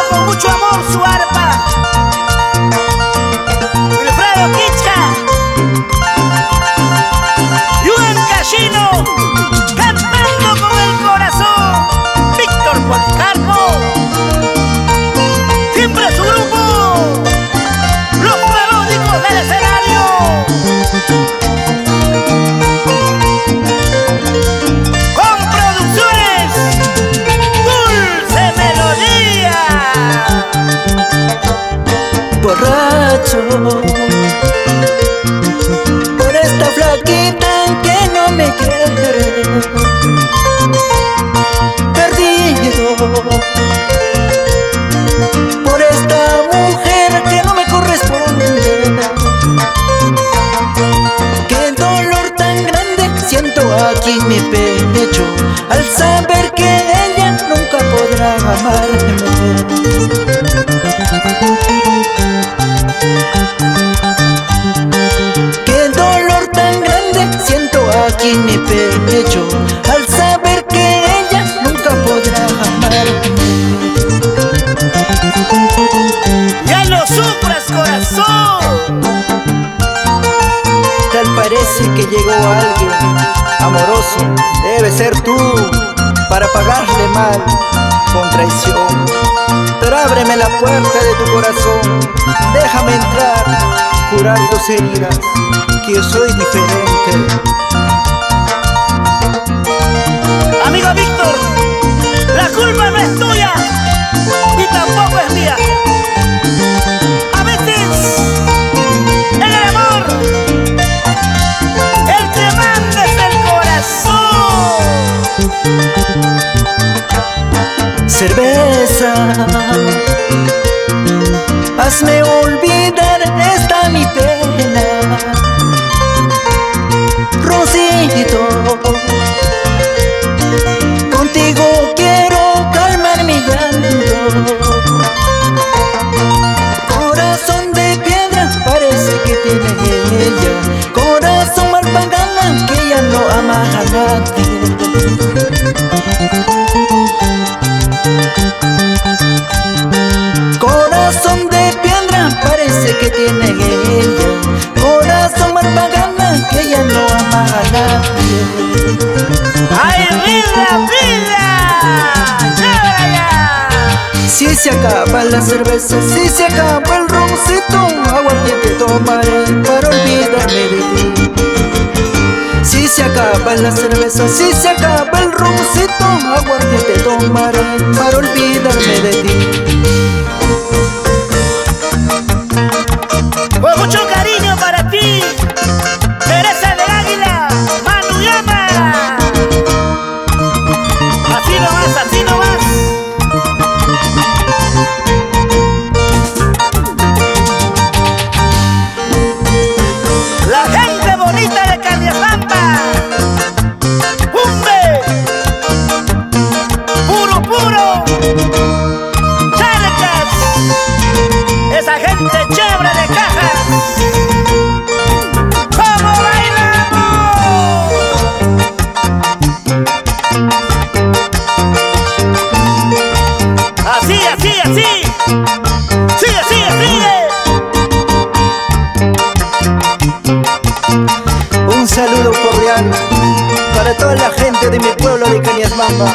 con mucho amor su arpa. Wilfredo Quicha y un Cachino cantando con el corazón. Víctor Policarpo, siempre su grupo, los melódicos del escenario. Con producciones Dulce Melodía. Borracho por esta flaquita que no me quiere, perdido por esta mujer que no me corresponde. Qué dolor tan grande siento aquí en mi pecho al saber que ella nunca podrá amarme. Qué dolor tan grande siento aquí en mi pecho al saber que ella nunca podrá amarme. Ya no sufras, corazón. Tal parece que llegó alguien amoroso, debe ser tú, para pagarle mal con traición. Pero ábreme la puerta de tu corazón, déjame entrar, curar tus heridas, que yo soy diferente. Amigo Víctor, la culpa no es tuya y tampoco es mía. A veces en el amor el que manda es el corazón. Cerveza, hazme olvidar esta mi pena. Rosito, contigo quiero calmar mi llanto. Corazón de piedra parece que tiene ella, corazón mal pagada que ya no ama a nadie. Corazón de piedra parece que tiene ella, corazón mal pagada que ella no ama a nadie. ¡Ay, vida, vida! ¡Llévala ya! Si se acaba la cerveza, si se acaba el roncito, aguardiente tomaré para olvidarme de ti. Si se acaba la cerveza, si se acaba el roncito, aguardiente tomaré para olvidarme de ti. Con mucho cariño para ti, Teresa del Águila, Manu Llama. Así nomás, así nomás. La gente bonita de Caniazamba. ¡Umbe! ¡Puro, puro! ¡Charcas! Esa gente chévere de Cajas. ¡Cómo bailamos! Así, así, así. Sigue, sigue, sigue. Un saludo cordial para toda la gente de mi pueblo de Caniazamba.